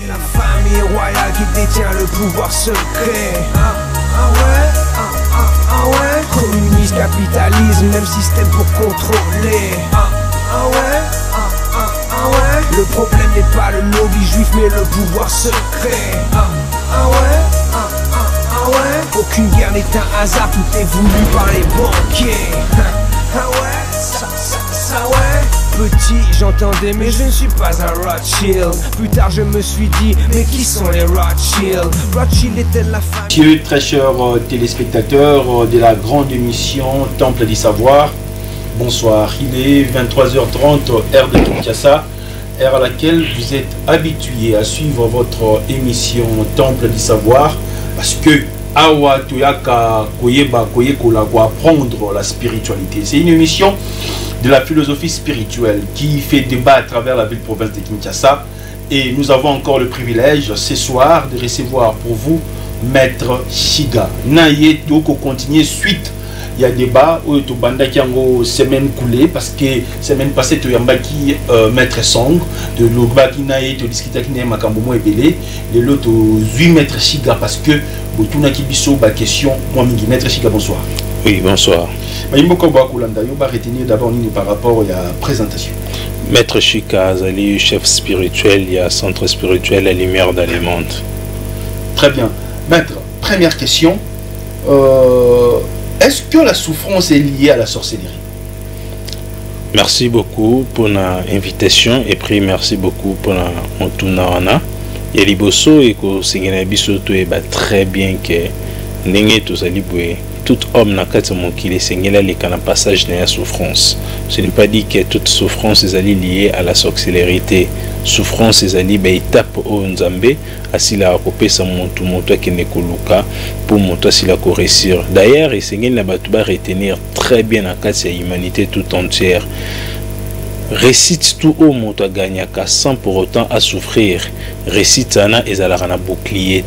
La famille royale qui détient le pouvoir secret. Communisme, capitalisme, même système pour contrôler. Le problème n'est pas le lobby juif mais le pouvoir secret. Aucune guerre n'est un hasard, tout est voulu par les banquiers. Petit, j'entendais mais je ne suis pas un Rothschild. Plus tard je me suis dit, mais qui sont les Rothschild? Rothschild était la famille. Monsieur, très chers téléspectateurs de la grande émission Temple du Savoir, bonsoir. Il est 23h30, heure de Kinshasa, heure à laquelle vous êtes habitués à suivre votre émission Temple du Savoir, parce que Awa Toyaka Koyeba Koyekola va apprendre la spiritualité. C'est une émission de la philosophie spirituelle qui fait débat à travers la ville-province de Kinshasa. Et nous avons encore le privilège ce soir de recevoir pour vous Maître Shiga. Naye Toko continue suite. Il y a débat où tu banda qui en semaine coulée parce que semaine passée tu yamba qui Maître Song de l'Ogba qui naye tu discuter qui naye makambomo ebele les l'autre 8 Maître Shiga parce que botuna ki biso ba question moi mingi. Maître Shiga, bonsoir. Oui, bonsoir. Retenir d'abord par rapport à la présentation. Maître Shiga Azali, chef spirituel, il y a centre spirituel La Lumière dans les mondes. Très bien. Maître, première question. Est-ce que la souffrance est liée à la sorcellerie? Merci beaucoup pour l'invitation et puis merci beaucoup pour mon tournoi. Il y a liboso et que c'est très bien que n'engé tous aliboué. Tout homme n'a qu'à mon qu'il est seigneur les canaux passage n'est la souffrance. Ce n'est pas dit que toute souffrance est liée à la sorcellerie. Souffrance est liée à étape au Nzambe, à si la copie sa monto qui n'est koluka pour monter si la réussir. D'ailleurs, le seigneur n'a pas retenir très bien la case de l'humanité tout entière. Récite tout au monde à gagner sans pour autant à souffrir. Récite sana et à la bouclier.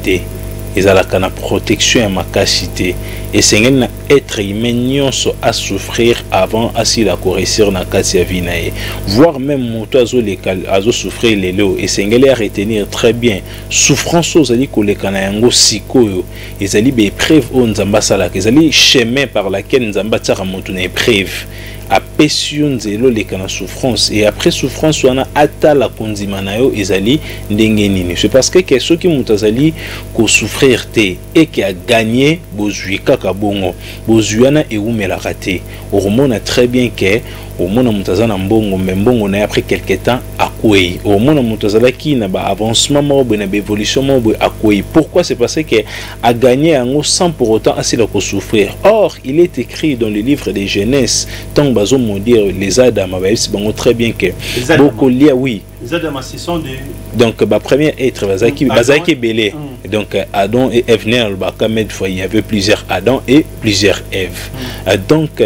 Et à la protection et ma capacité et c'est un être humain à souffrir avant à si la correction na katia vinae voire même mon oiseau lesquels à souffrir les lots et c'est à retenir très bien souffrance aux alliés que les canayango siko et ali be preuve on nzamba sala que ali chemin par laquelle nzamba tira montune preuve à pession zelo les cana souffrance et après souffrance on a ata la kondimanayo ezali ndengenini c'est parce que ceux qui mutazali ko souffrir te et qui a gagné bozui kaka bongo bozuana et umela raté au monde a très bien que au monde mutazana mbongo mbongo na après quelque temps akoi au monde mutazala qui na ba avancement mo na ba évolution mo akoi pourquoi c'est parce que a gagné en sans pour autant assez la ko souffrir. Or il est écrit dans le livre de Genèse tant bazo mon dire les Adam c'est bon très bien que beaucoup lia oui les Adam ce sont des donc ba premier être bazaki belé donc Adam et Ève il y avait plusieurs Adam et plusieurs Ève donc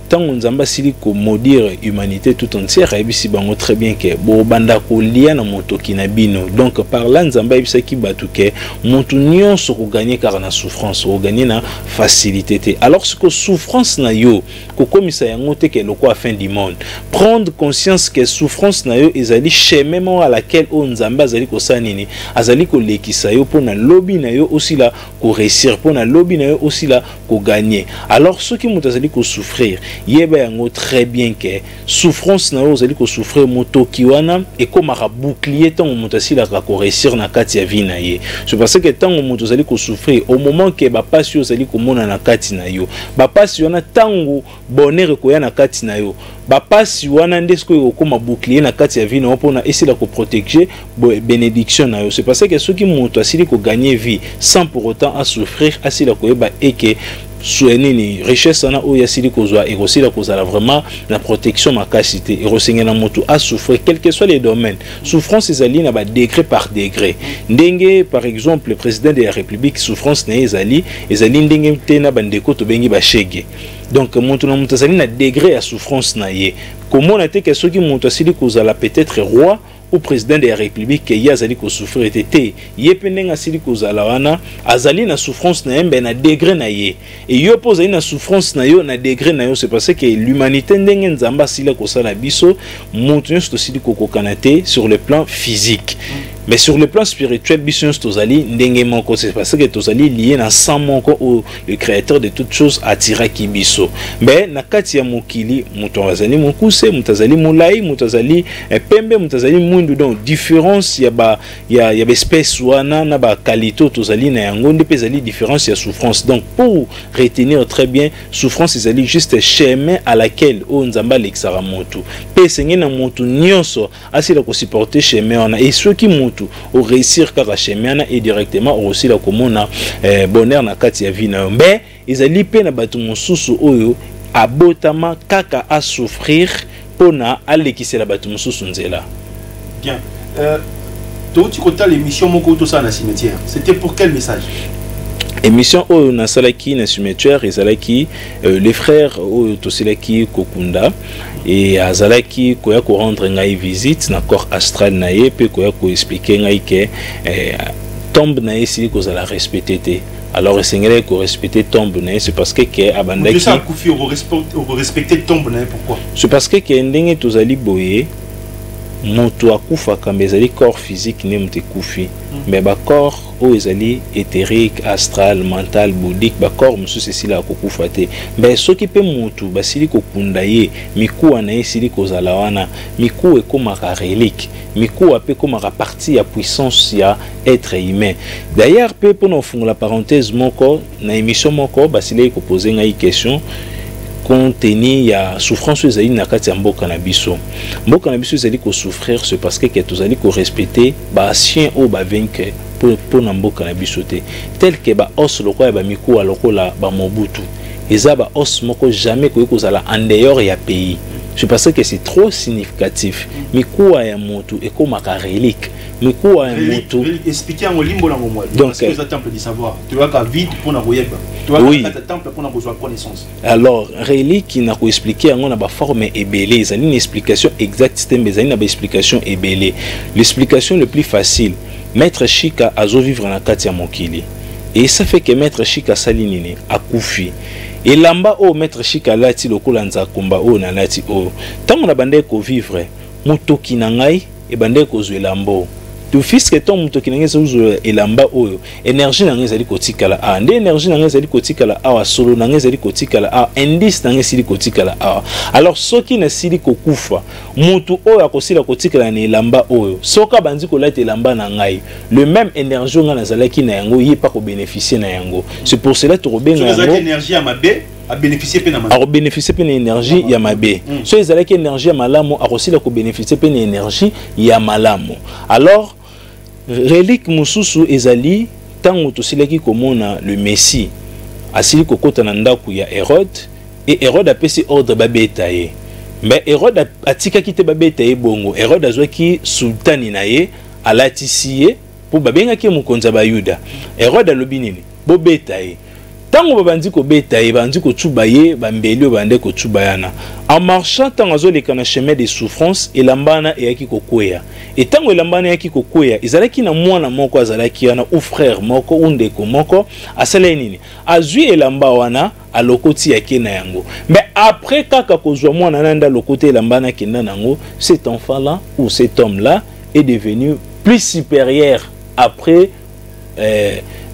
tant on zamba sili ko maudire humanité tout entière et bisi bango très bien que bo banda ko lia na moto kinabino donc par là nzamba ibisa ki batuke moto nyonso ko gagner car na souffrance ko gagner na facilité alors ce que souffrance na yo ko komisa yango te que le quoi fin du monde prendre conscience que souffrance na yo ezali chemin à laquelle on nzamba azali ko sanini azali ko lekisa yo pona lobby na yo aussi là ko réussir pona lobby na yo aussi là ko gagner alors ceux qui mutazali ko souffrir yeba yango très bien que souffrance na yo zali ko souffrir moto kiwana et comme un bouclier tant mutasi la ko réussir na kati ya vie na ye c'est parce que tant moto zali ko souffrir au moment que ba passe yo zali ko mona na kati na yo ba passe yo na tango bonheur ko ya na kati na yo ba passe wana ndesko ko comme bouclier na kati ya vie na pona essayer la ko protéger bénédiction na yo c'est parce que ceux qui moto asili ko gagner vie sans pour autant à souffrir asili la ko yeba et que soenini richesse na o yasili kozwa et aussi la kozala vraiment la protection ma capacité et resenga na moto à souffrir quel que soit les domaines souffrance ezali na ba degré par degré ndenge par exemple le président de la République souffrance na ezali ndenge tena bandeko to bengi ba shege donc moto na moto ezali na degré à souffrance na ye comment on a été que ceux qui montent asili kozala peut-être roi au président de la République qui a zali ko souffrir était yepenenga sili ko zalawana azali na souffrance na yembe na degré na ye et yo posa na souffrance na yo na degré na yo c'est parce que l'humanité ndenge nzamba sila ko sala biso montenyo sto sili ko kokanate sur le plan physique Mais sur le plan spirituel, biso tozali ndenge moko, c'est parce que tozali lié na sang moko où le créateur de toutes choses attira ki biso. Mais na kati ya mokili, muto azali mokuse, mutazali mulai, mutazali pembe, mutazali mwindu, donc différence ya ba espèce wana na ba qualité tozali na yango nde pezali différence ya souffrance. Donc pour retenir très bien, souffrance ezali juste chemin à laquelle o nzamba lexara motu. Pe senge na motu nyonso asila ko supporter chemin wana, et ceux qui au réussir kaka chemin et directement aussi la komona bonheur na kati ya vie na mais ezali pe na batu mosusu oyo abotama kaka a souffrir pona alekisela batu mosusu nzela. Bien. Toi tu comptes l'émission moko to ça na cimetière. C'était pour quel message? Émission oyo na salaki na cimetière ezalaki les frères oyo toselaki kokunda et azalaki koya ko rendre ngai visite na corps astral na ye pe koya ko expliquer ngai ke tombe na ye si ko zala respecter te. Alors esengele ko respecter tombe na ye, c'est parce que abandaki ça kufi au respecter tombe na ye. Pourquoi? C'est parce que ndenge tozali boye moto akufa kambe ezali corps physique ne mte kufi mais ba corps o ezali éthérique, astral, mental, bouddhique, ba corps mususu sila kokufa te. Mais soki pe moto basili kokunda ye miku na ye sili kozala wana miku ekomaka relique, miku ape komaka partie ya puissance ya être humain. D'ailleurs pe pour nous faire la parenthèse moko na émission moko basili ko poser ngai question contenu ya souffrance ezali na kati ya mboka na biso. Mboka na biso ezali ko souffrir, c'est parce que tozali ko respecter ba ancien o ba vaincre pour na mboka na biso te, tel que ba os lokola ba miku lokola ba Mobutu eza ba os moko jamais ko kozala en dehors ya pays. C'est parce que c'est trop significatif. Miku ya motu ekomaka relique. Miku ya motu expliquer en limbo la momo. Donc c'est le temple du savoir. Tu vois qu'à vide pour na royeba. Tu vois que temple pour na besoin connaissance. Alors relique na ko expliquer ngo na ba forme ebelé, ezali une explication exacte, mais ezali na ba explication ebelé. L'explication le plus facile, Maître Chika azo vivre na kati ya mokili. Et ça fait que Maître Chika salinine akufi. Et lamba o Maître Chika lati lokola nzakomba o na lati o. Tango na bande ko vivre, mutoki na ngai e bande ko zwe lambo. Tu fils que ton mutoki na ngai zo elamba oyo, énergie na ngai zali kotikala a. Nde énergie na ngai zali kotikala a solo na ngai zali kotikala a, indice na ngai zali kotikala a. Alors soki na sili kokufa, mutu oyo akosila kotikala na elamba oyo. Soka bandi ko lati elamba na ngai, le même énergie nga na zalaki na yango yi pa ko bénéficier na yango. C'est pour cela to robenga yango. Cette énergie à ma bé a bénéficié pe na ma. A bénéficier pe na énergie ya mabe. So ezalaki énergie ya malamu akosila ko bénéficier pe na énergie ya malamu. Alors relique mususu ezali tango tosilaki komona le Messie asili kokota na ndaku ya Hérode et Hérode a pesi ordre babeta ye. Mais Hérode atikaki te babeta ye bongo. Hérode azwaki sultani na ye alatisi ye pour babengaki mokonza ba Yuda. Hérode alobi nini? Bobeta ye. Tango babandi ko beta ye bandi ko tsuba ye bambeli bande ko tsuba yana. En marchant tango zo leka na chemin de souffrance elambana eyaki kokwea. Et tango elambana eyaki kokwea ezalaki na mwana moko azalaki yana ou frère moko ou ndeko moko asala nini? Azui elamba wana alokoti yake na yango. Mais après kaka kozwa mwana nanda lokoti elambana kenda nango, cet enfant là ou cet homme là est devenu plus supérieur après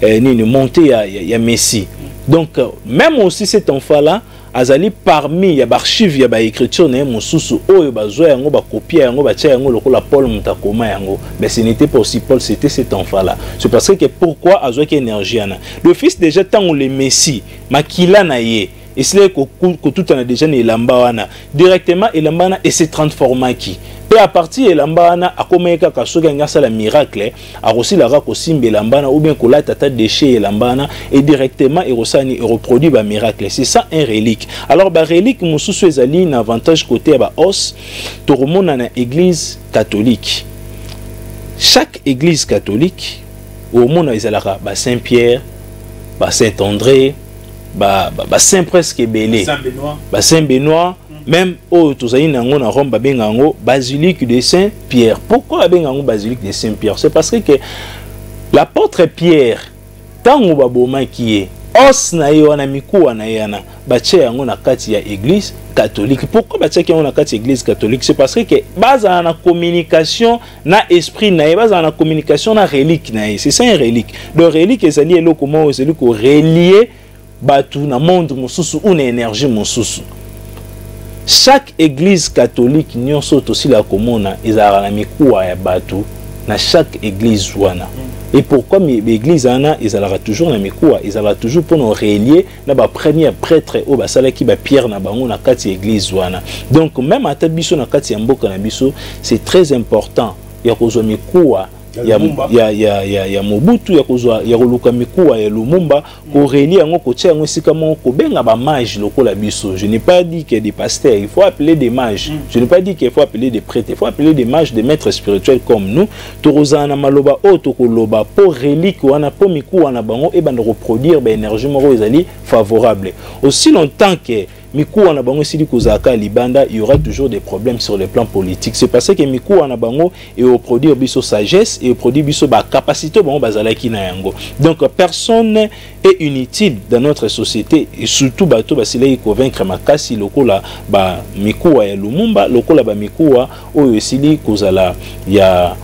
nini montée ya Messie. Donc même aussi cet enfant là azali parmi ya archive ya ba écriture na mosusu oyo bazwa yango ba copier yango ba tia yango lokola Paul mutakoma yango, mais ce n'était pas aussi Paul, c'était cet enfant là. C'est parce que pourquoi azwa ki énergie ana le fils déjà tant le Messie makila na ye et c'est que tout en a déjà elamba wana directement elamba na et s'est transformé qui et à partir elamba wana akomeka kasoga ngasa la miracle a aussi la rako simbe elamba na ou bien kola tata déchet elamba na et directement et rosani et reproduit ba miracle. C'est ça un relique. Alors ba relique mususu ezali un avantage côté ba os to remona na église catholique. Chaque église catholique au monde ezalaka ba Saint-Pierre, ba Saint-André, Saint presque belé, Saint Benoît, même au Tozaï nango na Rome babengango basilique de Saint Pierre. Pourquoi babengango basilique de Saint Pierre? C'est parce que l'apôtre Pierre tant au baboma qui est os na ye wana mikuwa na ye wana batia yango na kati ya église catholique. Pourquoi batia yango na kati ya église catholique? C'est parce que baza na communication na esprit na ye, baza na communication na relique na ye. C'est ça une relique. Donc relique ezali eloko moko ezali ko relier batu na monde mosusu ou na énergie mosusu. Chaque église catholique nyonso aussi la komona ezala na mikuwa ya batu na chaque église wana. Et pourquoi l'église ana ezalaka toujours na mikuwa, ezalaka toujours pour nous relier na ba premier prêtre au basala ki ba pierre na bango na kati église wana. Donc même ata biso na kati ya mboka na biso, c'est très important ya kozwa mikuwa ya Mobutu ya kozwa ya koluka mikuwa ya Lumumba ko relier yango ko tia yango sika moko ko benga ba mage lokola biso. Je n'ai pas dit que des pasteurs, il faut appeler des mages. Je n'ai pas dit qu'il faut appeler des prêtres, il faut appeler des mages, des maîtres spirituels comme nous. Torozana maloba o tokoloba pour relique wana po mikuwa na bango et bande reproduire ba énergie moko ezali favorable. Aussi longtemps que mikuwa na bango sili kozaka libanda, il y aura toujours des problèmes sur le plan politique. C'est parce que mikuwa na bango et au produire biso sagesse et au produire biso ba capacité bango bazalaki na yango. Donc personne est inutile dans notre société et surtout bato basilei convaincre makasi lokola ba mikuwa ya Lumumba, lokola ba mikuwa oyo sili kozala ya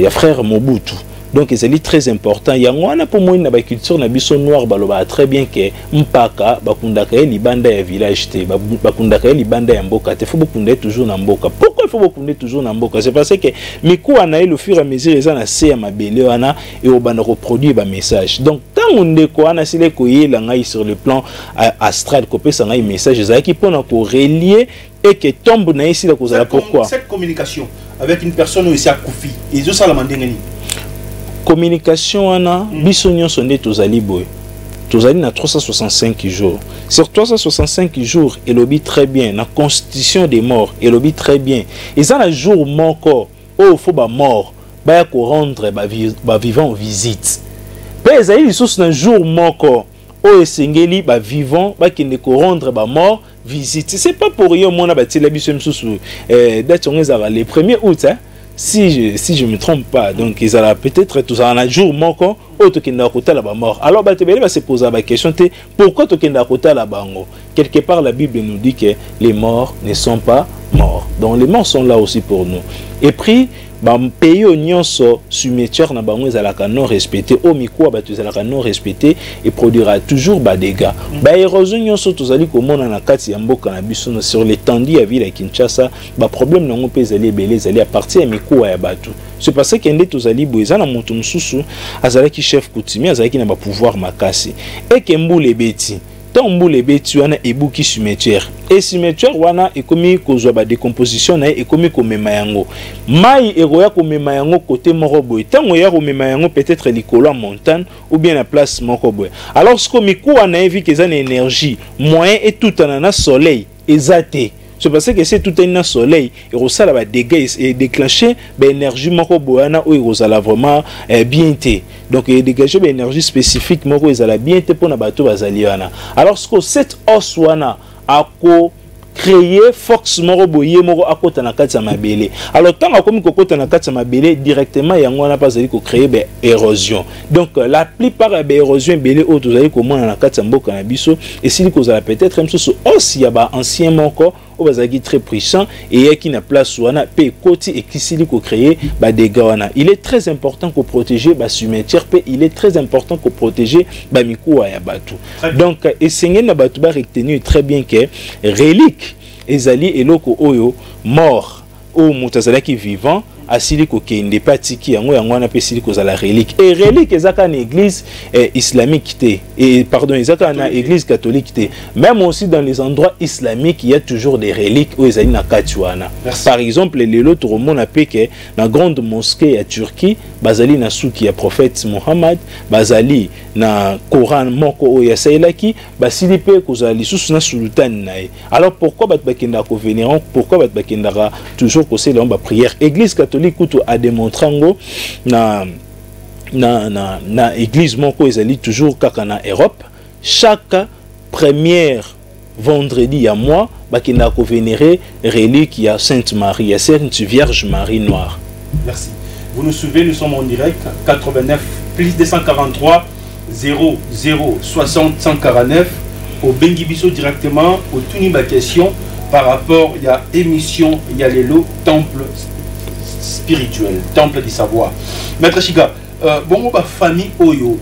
frère Mobutu. Donc c'est très important. Il y a un pour moi na culture na biso noir baloba très bien que mpaka bakundaka libanda ya village te bakundaka libanda ya mboka te faut bakunda toujours na mboka. Pourquoi il faut bakunda toujours na mboka? C'est parce que mikuwa na le fur et à mesure ils en se ya mabele wana et au bana reproduire ba message. Donc tant on ndeko ana sile ko yela ngai sur le plan astral ko pesa ngai message za ki pona ko relier et que tombe na ici la cause. Pourquoi cette communication avec une personne ici à Koufi et ça la mandengeni communication ana biso nyonso nde tozali boye tozali na 365 jours sur 365 jours elobi très bien na constitution des morts elobi très bien eza na jour moko o faut ba mort ba ko rendre ba vivant visite pe ezali lisusu na jour moko o esengeli ba vivant ba kende ko rendre ba mort visite. C'est pas pour rien mona ba tila biso msusu date on ezala le 1er août hein? Si je me trompe pas, donc ils allaient peut-être tout ça en un jour manquant, autre qui n'a pas la mort. Alors, va se poser la question, pourquoi tu n'as pas la bango? Quelque part, la Bible nous dit que les morts ne sont pas morts. Donc, les morts sont là aussi pour nous. Et puis, pays nyonso cimetière na bango ezalaka non respecté o mikuwa bato ezalaka non respecté et produira toujours ba dégâts. Ba érosion nyonso tozali komona na kati ya mboka na biso sur l'étendue ya ville ya Kinshasa, ba problème nango pe ezali belé ezali à partir ya mikuwa ya bato. C'est parce que ndé tozali boza na moto mususu azalaki chef coutumier azalaki na ba pouvoir makasi et que mbule beti Tamboule beti wana ebuki cimetière et cimetière wana ekomi kozwa ba décomposition na ekomi komema yango mai eroya komema yango côté moko boy tango ya komema yango peut-être likolo montagne ou bien la place moko boy. Alors ce komi ko na evi que za na énergie moyen et tout na soleil ezate. C'est parce que c'est tout un soleil et rosala ba dégâts et déclencher ba énergie moko boana ou rosala vraiment bien té. Donc il dégager ba énergie spécifique moko ezala bien té pour na bato bazaliana. Alors ce que cette os wana ako créer force moko boye moko akota na kati ya mabele. Alors tant comme kokota na kati ya mabele directement yango wana pas zali ko créer ba érosion. Donc la plupart ba érosion belé o tozali ko mona na kati ya mboka na biso et si kozala peut-être même so os ya ba ancien moko o bazaki très puissant et qui na place wana pe koti et qui sili ko créer ba dégâts wana. Il est très important ko protéger ba cimetière pe il est très important ko protéger ba mikuwa ya batu. Donc essayer na batu ba retenir très bien que relique ezali eloko oyo mort ou mutazalaki vivant asili ko kende patiki yango wana pe sili ko za la relique et relique ezaka na église islamique té et pardon ezaka na église catholique té même aussi dans les endroits islamiques il y a toujours des reliques où ezali na katiwana. Par exemple les lots romona pe que na grande mosquée à Turquie bazali na souki ya prophète Mohammed bazali na Coran moko ya sailaki basili pe ko za lisusu na sultan nae. Alors pourquoi bat bakenda ko venir pourquoi bat bakenda toujours ko sela ba prière église catholique kutu a démontré na église moko ezali toujours kaka na Europe chaque première vendredi à mois bakenda ko vénérer relique ya Sainte Marie ya Sainte Vierge Marie Noire. Merci. Vous nous suivez, nous sommes en direct 89 plus 243 00 60 149 au Bengibiso directement au Tuniba question par rapport il y a émission il y a les lots temple spirituel temple du savoir. Maître Chiga bon ba famille oyo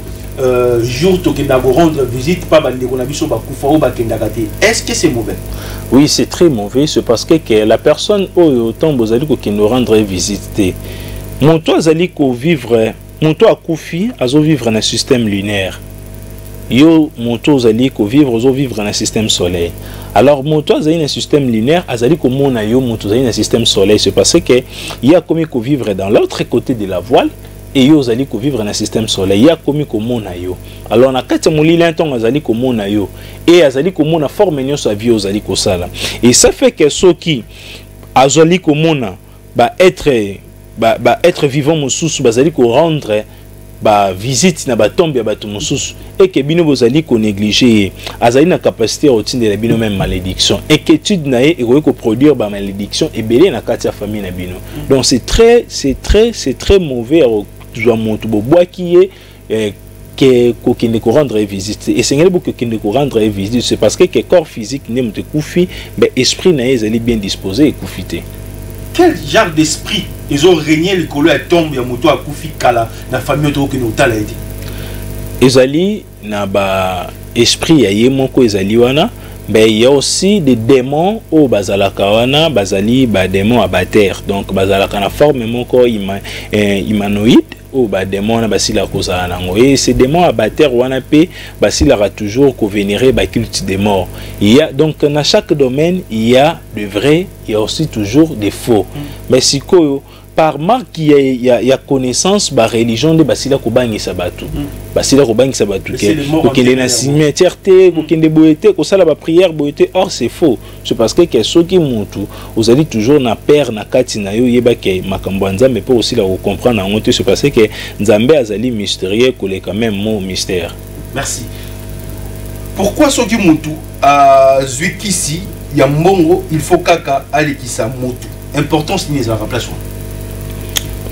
jour tokenda go rendre visite pas bande ko na biso ba kufa o ba kenda kate. Est-ce que c'est mauvais? Oui, c'est très mauvais, c'est parce que la personne oyo tombe zali ko kendo rendre visite. Monto azali ko vivre monto akufi azo vivre dans système lunaire. Yo monto azali ko vivre dans le système solaire. Alors monto azali dans système lunaire azali ko mona yo monto azali dans système solaire, c'est parce que il y a comme ko vivre dans l'autre côté de la voile et yo azali ko vivre dans le système solaire. Il y a comme ko mona yo. Alors na kati molili ntongo azali ko mona yo et azali ko mona forme nyo sa vie azali ko sala. Et ça fait que soki azali ko mona être vivant mosusu bazali ko rendre visite na tombe ya bato mosusu et que bino bozali ko négliger azali na capacité à otinde la bino même malédiction et que étude na e ko produire malédiction et belé na kati ya famille na bino. Donc c'est très mauvais à monto bois qui est que kokende ko rendre visite et c'est ngeli beaucoup kokende ko rendre visite, c'est parce que corps physique ne mte kufi mais esprit na ezali bien disposé et kufité. Quel genre d'esprit ils ont régné le colo à tombe ya moto à kufi kala na famille to ke no tala été ezali na ba esprit ya yemoko ezali wana mais il y a aussi des démons au bazalaka wana bazali ba démons abater donc bazalaka na forme moko humanoïde au ba démon na basila kozala nango et ces démons abater wana pe basila toujours ko vénérer ba culte des morts. Il y a donc dans chaque domaine il y a de vrai, il y a aussi toujours des faux. Mais si par marque il y a connaissance ba religion de basila ko bangisa batu basila ko bangisa batu ke les na cimetière te ko kende boyete ko sala ba prière boyete. Or c'est faux, c'est parce que soki muntu vous allez toujours na père na kati na yo yeba ke makambo nzambe pe aussi la comprendre en honte, c'est parce que nzambe azali mystérieux ko le quand même mot mystère. Merci. Pourquoi soki muntu zwikisi ya mbongo il faut kaka alekisa mutu importance ni za remplacement.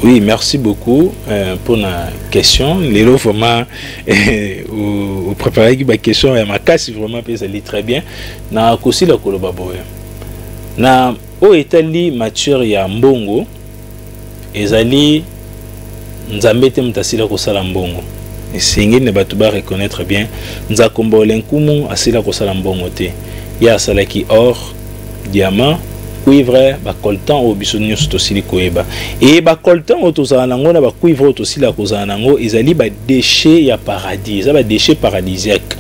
Oui, merci beaucoup pour la question. Les lots vraiment au préparer qui question et ma casse vraiment peut aller très bien. Na aussi la kolobaboye. Na au Italie mature ya mbongo ezali nzambete mtasila ko sala mbongo. Et singi ne batuba reconnaître bien nzakombo lenkumu asila ko sala mbongo te. Ya salaki or, diamant, cuivre ba coltan au bisonyo stosili koeba et ba coltan otozana nango na ba cuivre otosila kozana nango ezali ba déchets ya paradis, ça ba déchets paradisiaques.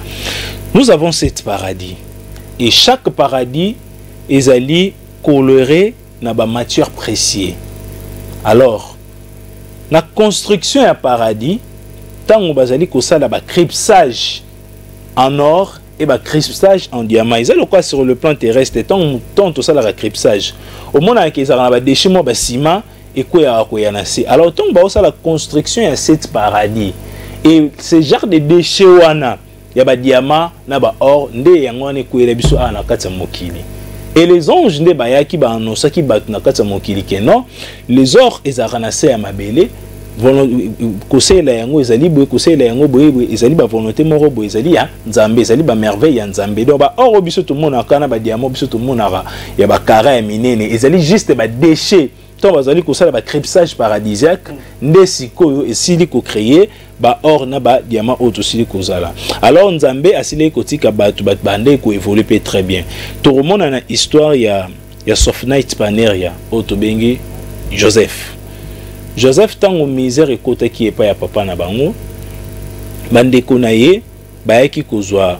Nous avons 7 paradis et chaque paradis ezali coloré na ba matière précieuse. Alors na construction ya paradis tango bazali kosala ba cripsage en or et bah cripsage en diamant. Ils ont quoi sur le plan terrestre tant tout ça la cripsage au moment où ils ont déchets moi bah ciment et quoi ya nasi. Alors tant bah ça la construction ya 7 paradis et ce genre de déchets wana ya ba diamant na ba or nde yango ne ko biso na kati mokili et les anges nde ba ya ki ba anosa ki ba na kati mokili ke non les or ezaranasse ya mabele kosela yango ezali boye kosela yango boye ezali ba volonté moko boye ezali ya nzambe ezali ba merveille ya nzambe donc ba or biso to mona kana ba diamant biso to mona ya ba kara ya minene ezali juste ba déchets to bazali kosala ba cripsage paradisiaque nde sikoyo esili ko créer ba or na ba diamant auto sili kozala. Alors nzambe asili ko tika batu bande ko évoluer très bien. To remona na histoire ya Sophnight Paneria auto bengi Joseph tango misère ekota ki epa ya papa na bango bandeko na ye bayaki kozwa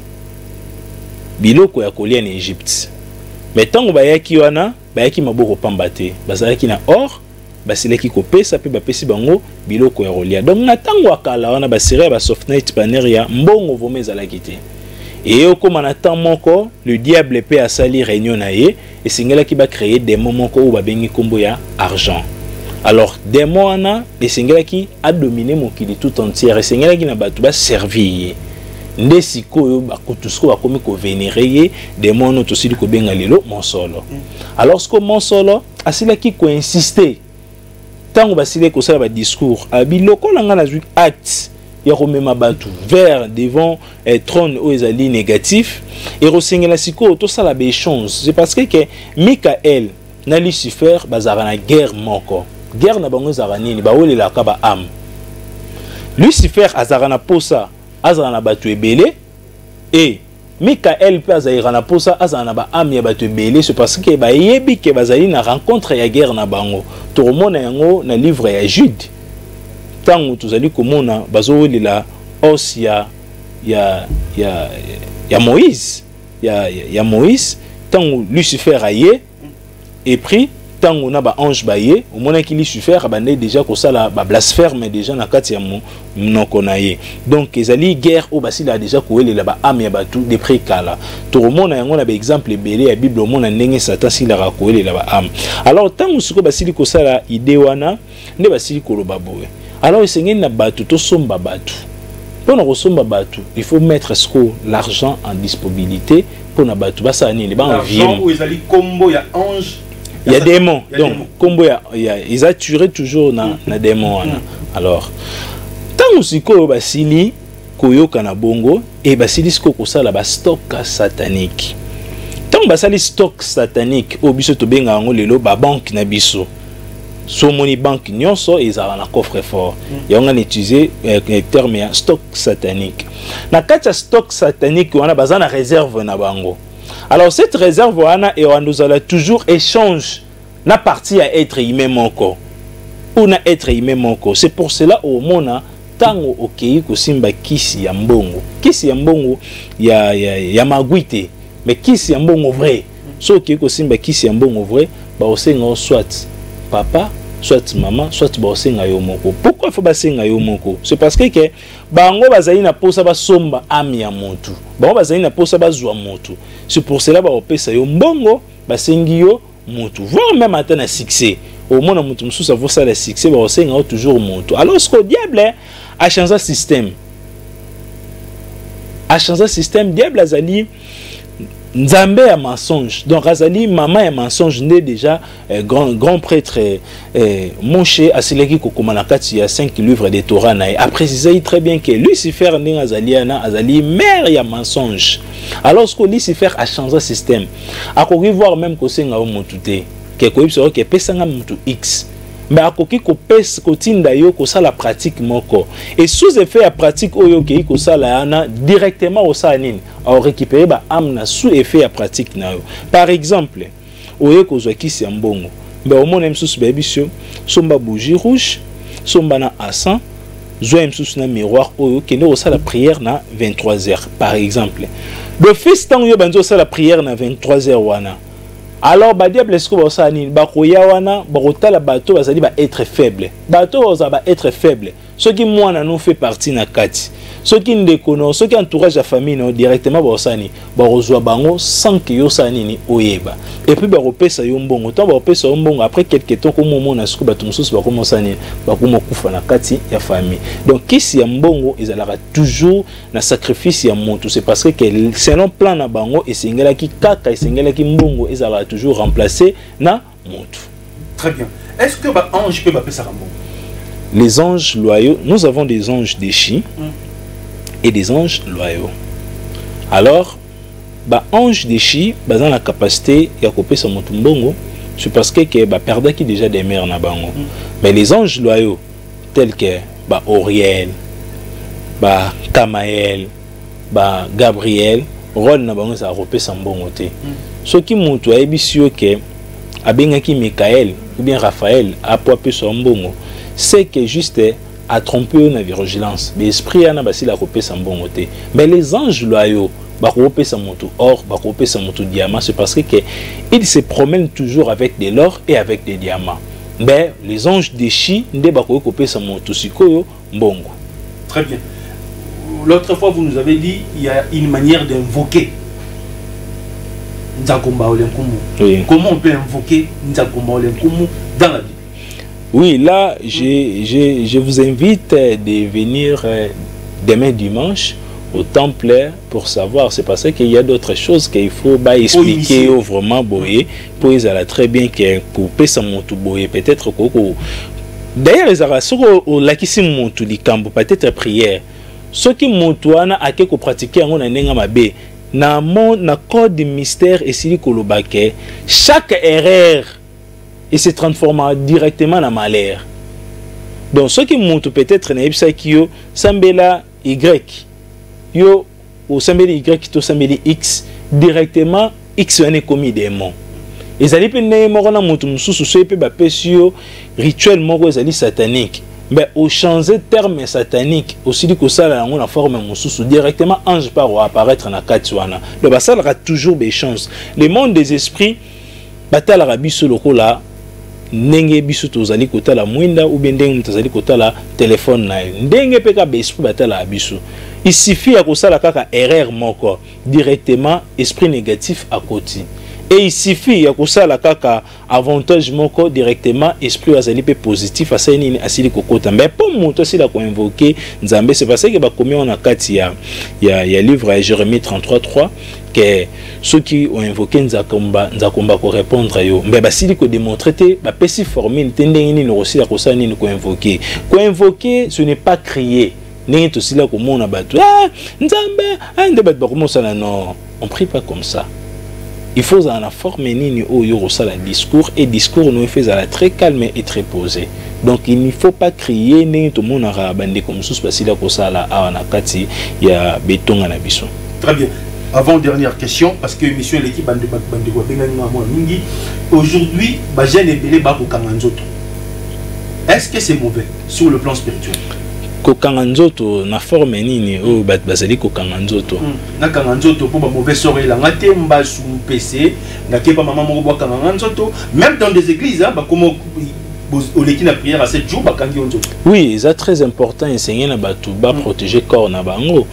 biloko ya kolia na Egypte. Mais tango bayaki wana bayaki maboko pamba te bazalaki na or basilaki kopesa pe bapesi bango biloko ya kolia. Donc na tango akala wana basere ba Sophnight Paneria mbongo vome ezalaki te. Et au comme na temps moko le diable pe asali réunion na ye et singelaki ba créer des moments ko ba bengi kombo ya argent. Alors des mois les singelaki a dominé mokili tout entière et singelaki na batu ba servir nde sikoyo ba kutusko ba komi ko vénérer des mois no tosili ko benga lelo monsolo. Alors ce que monsolo asilaki ko insister tango basile ko sala ba discours abiloko langa na acte ya komema batu vers devant trône où ezali négatif et rosengela siko to sala be échange. C'est parce que Michael na Lucifer bazara na guerre moko. Guerre na bango zara nini ba olela ka ba âme. Lucifer azara na posa azara na batu ebele et Michael pe azara na posa azara na ba âme ya batu ebele. C'est parce que ba yebi ke bazali na rencontre ya guerre na bango. To remona yango na livre ya Jude. Tango tozali komona bazowelela os ya Moïse ya Moïse tango Lucifer aye et puis tango na ba ange baye au mona ki Lucifer abandé déjà ko sala ba blasphème déjà na kati ya monoko na ye. Donc ezali guerre o basila déjà ko welela ba ame ya batu de prékala to remona yango na ba exemple belé ya Bible mona ndenge Satan sila ra ko welela ba ame. Alors tango siko basili ko sala idée wana nde basili ko loba boye. Alors, il y a batu, to somba batu. Pour nous somba batu, il faut mettre l'argent en disponibilité pour nous batu. Bah ça ni, l'argent où ils allaient combo il y a ange. Il y a démon. Donc combo ils attirent toujours na démon. Alors, tant que basili koyo kana bongo et basili sko ko sala ba stock satanique. Tant basali stock satanique au biso to benga ngo lelo ba banque na biso. Sur mon banque nyonso ils ont un coffre fort et on a utilisé le terme stock satanique. Na kati stock satanique on a besoin de réserve na bango. Alors cette réserve on nous a toujours échange na partie à être humain moko ou na être humain moko. C'est pour cela au mona tango okei ko simba kisi ya mbongo. Kisi ya mbongo ya maguite mais kisi ya mbongo vrai. So okei ko simba kisi ya mbongo vrai ba osenga soit papa, soit maman, soit basenga yo moko. Pourquoi il faut basenga yo moko? C'est parce que bango bazali na posa ba somba ami ya motu. Bango bazali na posa ba zwa motu. C'est pour cela ba opesa yo mbongo, basengi yo motu. Voir même atteindre un succès. Au monde motu musu ça vaut ça le succès, ba osenga toujours motu. Alors ce que diable a changé le système. A changé le système diable azali Nzambe a mensonge. Donc Azali maman a mensonge né déjà grand prêtre Moshe Asileki Kokomanakati il y a 5 livres de Torah na a précisé très bien que Lucifer n'est Azali mère ya mensonge. Alors ce que Lucifer a changé le système. A koki voir même que c'est ngao motute que ko ibso que pesanga mutu X. Mais à koki ko pes ko tinda yo ko ça la pratique moko et sous effet à pratique oyo ke ko ça la ana directement au sanine à récupérer ba amna sous effet à pratique na yo. Par exemple oyo ko zo kisi mbongo mais au monde msusu bebisio somba bougie rouge somba na asan zo msusu na miroir oyo ke no ça la prière na 23h par exemple le fils tant yo banzo ça la prière na 23h wana. Alors, ba diable est-ce que vous savez, ba koyawana, ba rotala bateau, ba zali ba être faible. Bateau va être faible. Ceux qui moi nous fait partie na kati. Ceux qui ne déconnent, ceux qui entourage la famille non directement ba osani, ba reçoit bango sans que yo sani ni oyeba. Et puis ba repesa yo mbongo, tant ba repesa yo mbongo après quelques temps comme moment na siko ba tumususu ba commencer ni ba kuma kufa na kati ya famille. Donc kisi ya mbongo ezalaka toujours na sacrifice ya montu. C'est parce que selon plan na bango esengela ki kaka esengela ki mbongo ezalaka toujours remplacé na montu. Très bien. Est-ce que ba ange peut ba pesa mbongo? Les anges loyaux, nous avons des anges déchis et des anges loyaux. Alors, bah ange déchis, bah dans la capacité de couper son mbongo, c'est parce que bah perdre qui déjà des mères na bango. Mais les anges loyaux tels que bah Oriel, bah Kamaël, bah Gabriel, rôle na bango ça couper son mbongo te. Ce qui montre à ebisio que abengaki Michael ou bien Raphaël a poipé son mbongo. C'est que juste à tromper la vigilance. L'esprit a basi la copie sans bon côté. Mais les anges loyaux, ba copie sans moto or, ba copie sans moto diamant, c'est parce que ils se promènent toujours avec de l'or et avec des diamants. Mais les anges déchis ne ba copie sans moto sikoyo mbongo. Très bien. L'autre fois vous nous avez dit il y a une manière d'invoquer Nzakomba Olenkumu. Oui. Comment on peut invoquer Nzakomba Olenkumu dans la Bible? Oui, là, je vous invite de venir demain dimanche au temple pour savoir. C'est parce qu'il y a d'autres choses qu'il faut expliquer vraiment boyer pour ils allaient très bien que couper sa montou boyer peut-être D'ailleurs, les arabes, ceux qui lakisi montu likambo peut-être prière, ceux qui montu ana ake ko pratiquer ngona nenga mabe na code mystère et sili kolobake, chaque erreur et se transforme directement en malheur. Donc ceux qui montu peut-être na ibsa kiyo sambela y yo ou sambeli y to sambeli x directement x ane commis démon. Ezali pe ne moko na mutu mususu so pe ba pesio rituel moko ezali satanique. Mais au changer terme satanique aussi dit que ça la na forme mususu directement ange par apparaître na katiwana. Le basal aura toujours des chances. Le monde des esprits batala rabiso lokola ndenge biso tozali kotala mwinda ou bien ndenge tozali kotala téléphone na ndenge pe ka esprit batala biso. Il suffit à kosala kaka erreur moko directement esprit négatif à côté. Et il suffit à kosala kaka avantage moko directement esprit azali pe positif asani asili kokota. Mais pour monto si la ko invoquer Nzambe, c'est parce que ba komi on a kati ya livre à Jérémie 33:3 que ceux qui ont invoqué Nzakomba ko répondre à yo. Mais basili ko démontrer te ba pesi formule tendenge ni aussi la kosala ni ko invoquer. Ko invoquer ce n'est pas crier. N'est aussi là comme on a battu. Ah, Nzambe, nde bat ba comment ça non. On prie pas comme ça. Il faut en la forme nini au yoro ça la discours et discours nous fait à la très calme et très posé. Donc il ne faut pas crier ni tout le monde a bandé comme sous parce qu'il a pour ça là à nakati il y a béton à la bisson. Très bien. Avant dernière question parce que l'émission l'équipe bande mingi aujourd'hui ba jeune belé ba ko kanganzoto. Est-ce que c'est mauvais sur le plan spirituel? Kokanga nzoto na forme nini o bat bazali kokanga nzoto na kanga nzoto po ba mauvais sort la ngate mba sous PC na ke pa maman moko kanga nzoto même dans des églises ba comme au l'équipe la prière à 7 jours ba kangi nzoto. Oui, c'est très important enseigner na batu ba protéger corps na bango.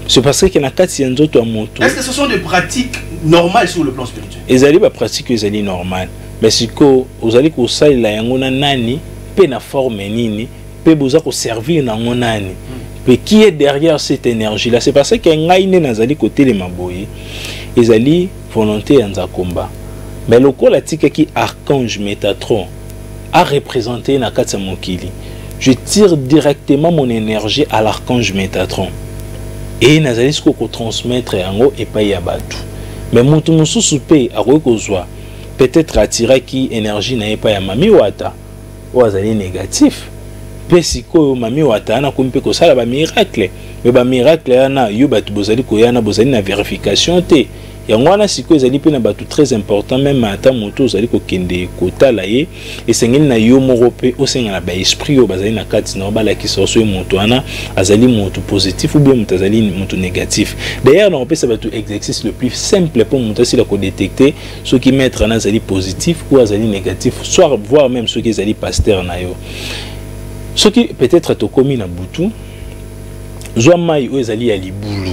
C'est parce que na kati nzoto a moto. Est-ce que ce sont des pratiques normales sur le plan spirituel? Ezali ba pratique ezali normal mais siko ozali ko sala yango na nani pe na forme nini peut vous servir dans mon âne. Mais qui est derrière cette énergie-là? C'est parce que ngai ne nazali côté les maboye. Ezali volonté en combat. Mais le col qui archange Métatron a représenté na katsa mokili. Je tire directement mon énergie à l'archange Métatron. Et nazali ko transmettre yango et pas yabatu. Mais mutu mususu pe akokozwa peut-être attirer qui énergie na pas ya mami wata. Ou azali négatif. Pesiko mami watana kumpe ko sala ba miracle mais ba miracle yana yo batu bozali ko yana bozali na vérification te yango wana siko ezali pe na batu très important même ata moto zali ko kende kotala ye esengeli na yo moko pe osenga na ba esprit yo bazali na kati na bala ki soso moto wana azali moto positif ou bien moto azali moto négatif. D'ailleurs on peut ça batu exercice le plus simple pour moto si la ko détecter ceux qui mettre na azali positif ou azali négatif soit voir même ceux qui azali pasteur na yo. Ce qui peut-être te commis na butu, zoa mai o ezali ya libulu.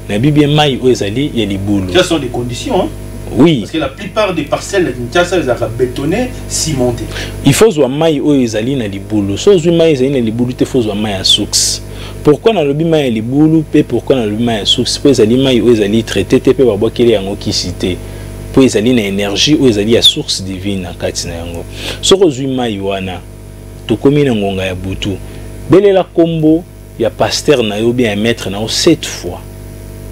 Na bibie mai o ezali ya libulu. Ce sont des conditions hein? Oui. Parce que la plupart des parcelles de Kinshasa les a bétonnées, cimentées. Il faut zoa mai o ezali na libulu. So zoa mai ezali na libulu te faut zoa mai ya source. Pourquoi na lobi mai ya libulu pe pourquoi na lobi mai ya source? Po ezali mai o ezali traité te pe ba bokele yango kisité. Po ezali na énergie o ezali ya source divine na kati na yango. So zoa mai wana to komi na ngonga ya butu belela kombo ya pasteur na yo bien maître na 7 fois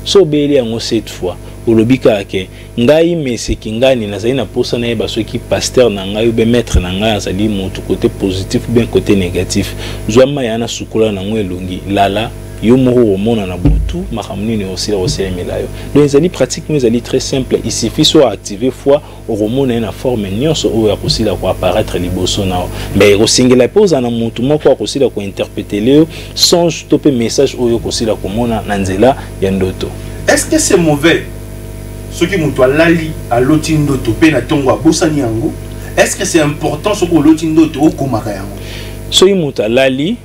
so bele yango 7 fois olobika ke ngai meseki ngani nazali na posa na yeba soki pasteur na ngai ou bien maître na ngai azali motu côté positif ou bien côté négatif zwama yana sukula na ngo elongi lala yo moko mona na butu makamuni ne aussi la melayo. Donc les pratiques mais ali très simple, il suffit soit activer fois au remona na forme nyonso o ya kosila ko apparaître liboso na mais au single pose na mutu moko kosila ko interpréter leo songe topé message o yo kosila ko mona na nzela ya ndoto. Est-ce que c'est mauvais ce qui mutu lali a lotindo topé na tongo abosani yango? Est-ce que c'est important ce que lotindo to komaka yango? So mutu lali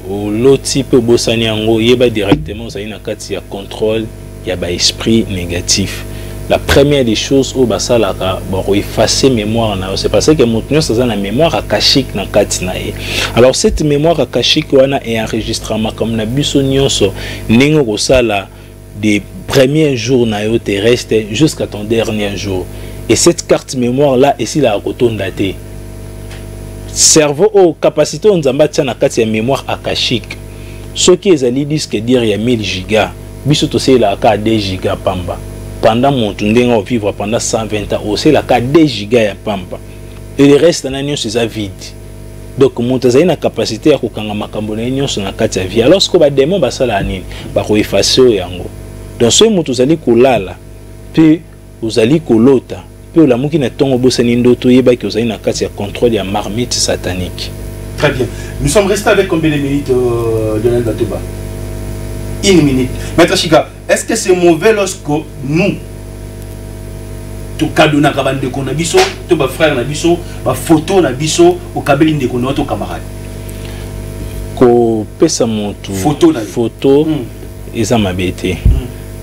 au loti pe bosani yango yeba directement ça na kati ya contrôle ya ba esprit négatif. La première des choses au basalaka bon effacer mémoire na c'est parce que montenyo ça na mémoire akashique na kati na ye. Alors cette mémoire akashique wana est enregistrement comme na biso nyonso ningo ko sala des premiers jours na yo terrestre jusqu'à ton dernier jour. Et cette carte mémoire là ici la kotonda te. cerveau au capacité on zamba tia na kati ya mémoire akashique ce qui ezali disque dire ya 1000 giga biso to c'est la ka 2 giga pamba pendant mon ndenga vivre pendant 120 ans c'est la ka 2 giga ya pamba et le reste na nyonso c'est vide. Donc monte za ina capacité ya kokanga makambo na nyonso na kati ya vie alors ce que ba démon ba sala nini ba ko effacer yango donc ce moto zali kolala puis uzali kolota puis la muki na tongo bosani ndoto yeba ki uzali na kati ya contrôle ya marmite satanique. Très bien. Nous sommes restés avec combien de minutes de l'Albatoba? 1 minute. Maître Chika, est-ce que c'est mauvais lorsque nous, tout cadeau na kabande de konabiso, tout ba frère na biso, ba photo na biso, au kabeli de kono to camarade? Ko pesa montu photo eza mabete.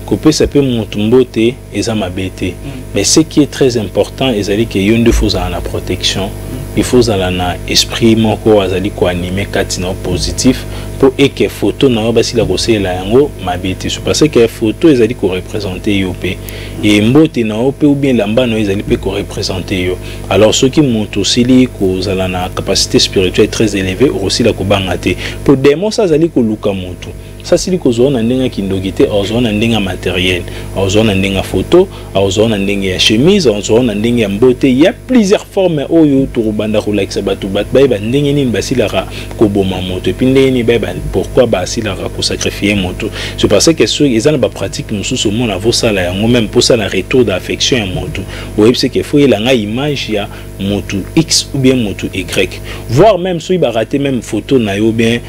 Ko pesa pe montu mbote eza mabete. Mais ce qui est très important, ezali que yonde faut la protection. Il faut un esprit moko azali ko animer katina positif pour que photo na basi la bosser la yango mabete so parce que photo ezali ko représenter yo pe et mbote na pe ou bien lamba no ezali pe ko représenter yo alors ceux qui montent aussi li ko zala na capacité spirituelle très élevée aussi la ko bangate pour démon ça azali ko luka montu ça c'est ko zona ndenga kindogite ozona ndenga matériel ozona ndenga photo ozona ndenga ya chemise ozona ndenga ya mbote il y a plusieurs formes oyo to banda relaxa batu bat bay ba ndenga nini basilaka ko boma moto et puis ndeni bay pourquoi basilaka ko sacrifier moto c'est parce que ceux ils ont ba pratique mususu mon avo sala yango même pour ça la retour d'affection ya moto oui c'est que faut il nga image ya moto X ou bien moto Y voire même ceux ba rater même photo na yo bien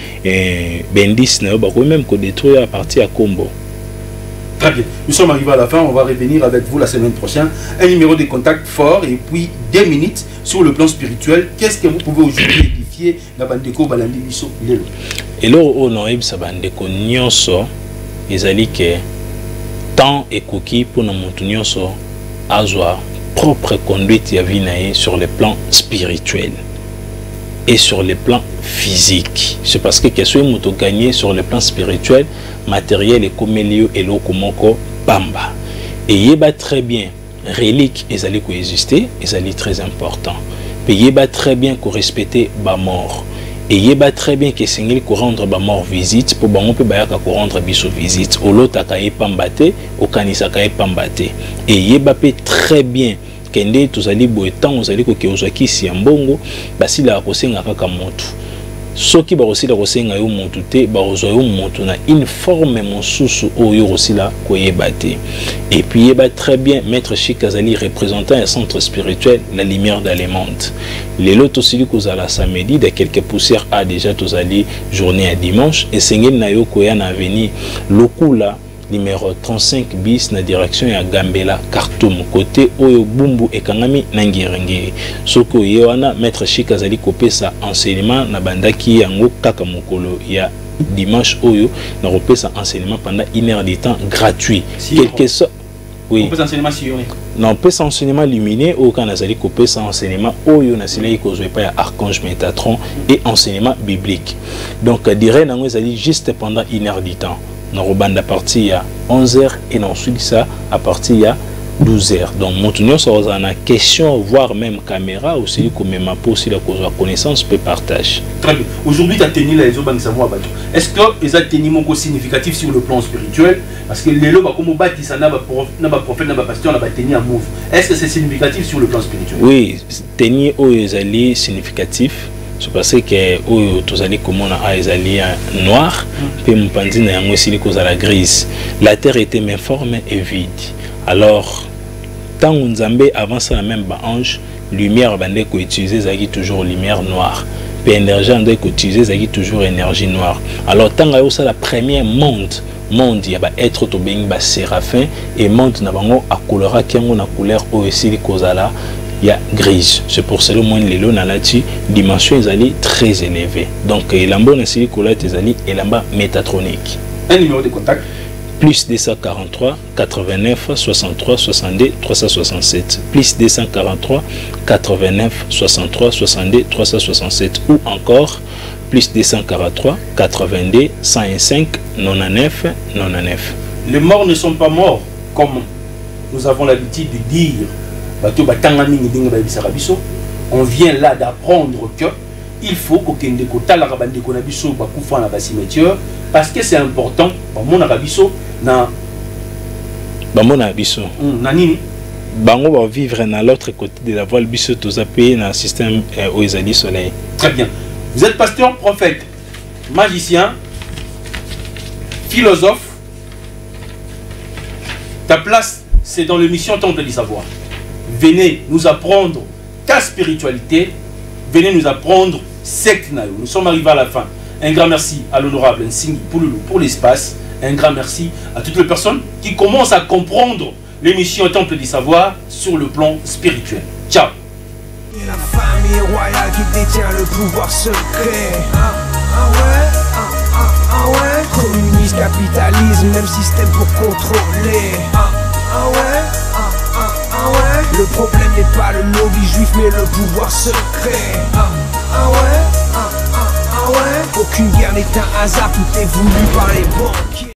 bendis na yo ba même qu'on détruire à partir à Combo. Très bien. Nous sommes arrivés à la fin. On va revenir avec vous la semaine prochaine. Un numéro de contact fort et puis 2 minutes sur le plan spirituel. Qu'est-ce que vous pouvez aujourd'hui édifier la bandeko balandi biso lelo? Et là au noib sa bandeko nyonso ezali que temps et cookie pour na montu nyonso azwa propre conduite ya vie na sur le plan spirituel et sur le plan physique. C'est parce que quelque chose est gagné sur le plan spirituel, matériel et comme lieu et lokomoko pamba. Et il va très bien reliques et allaient coexister, et allaient très important. Et il va très bien qu'on respecter ba mort. Et il va très bien que Seigneur qu'on rendre ba mort visite pour ba on peut ba qu'on rendre biso visite. Au lot akaye pambate, au kanisa akaye pambate. Et il va très bien kende tozali boye temps ozali ko ke ozaki si mbongo basila kosenga kaka motu soki ba osila kosenga yo motu te ba ozo yo motu na une forme mosusu oyo osila koyebate et puis yeba très bien maître Chika azali représentant un centre spirituel la lumière d'Alemande les lots aussi kozala samedi de quelques poussières a déjà tozali journée à dimanche et sengel na yo koya na venir lokula numéro 35 bis na direction ya Gambela Khartoum côté oyo bumbu ekangami na ngirengiri soko yewana maître Chika azali kopesa enseignement na bandaki yango kaka mokolo ya dimanche oyo na kopesa enseignement pendant 1 heure de temps gratuit quelque chose oui on peut enseignement sillonné non peut enseignement luminé au kan azali kopesa enseignement oyo na silai ko zoe pa archange Métatron et enseignement biblique donc dirait nango azali juste pendant 1 heure de temps à partir à 11h et ensuite ça à partir à 12h. Donc, mon ça a une question, voire même caméra aussi, comme ma aussi la connaissance peut partager. Très bien. Aujourd'hui, tu as tenu les autres savoir. Est-ce que les atténuements sont significatifs sur le plan spirituel? Parce que les lois, comme on bâtit ça, n'a pas prophète, n'a pas pasteur, n'a pas tenu à move. Est-ce que c'est significatif sur le plan spirituel? Oui, tenir aux alliés significatif. C'est parce que tous les communs à noir, puis mon pandine a aussi cause à la grise. La terre était informe et vide. Alors, tant on Zambé avance la même ange, lumière bandé qu'on utilise toujours lumière noire. Puis énergie on doit utiliser toujours énergie noire. Alors tant que ça la première monde il y a être to being ba séraphin et monde na bango à couleur qui on a couleur aussi cause à la il y a grise. C'est pour cela que les lots na lati dimension est très élevée. Donc l'ambo na sili couleur est l'amba métatronique. Un numéro de contact plus 243 89 63 62 367 plus 243 89 63 62 367 ou encore plus 243 82 105 99 99. Les morts ne sont pas morts comme nous avons l'habitude de dire. On vient là d'apprendre que il faut qu'on ait kota la rabande qu'on a biso ba kufa na ba cimetière parce que c'est important ba mona biso na ba mona biso na nini bango va vivre dans l'autre côté de la voile biso tous a payé dans le système aux Ezali Soleil. Très bien. Vous êtes pasteur, prophète, magicien, philosophe. Ta place, c'est dans l'émission Temple du Savoir. Venez nous apprendre ta spiritualité. Venez nous apprendre secte nayo. Nous sommes arrivés à la fin. Un grand merci à l'honorable Nsingi Pouloulou pour l'espace. Un grand merci à toutes les personnes qui commencent à comprendre l'émission Temple du Savoir sur le plan spirituel. Ciao. Et la famille royale qui détient le pouvoir secret. Ouais. Communisme, capitalisme, même système pour contrôler. Ouais. Le problème n'est pas le lobby juif mais le pouvoir secret. Ouais. Aucune guerre n'est un hasard, tout est voulu par les banquiers.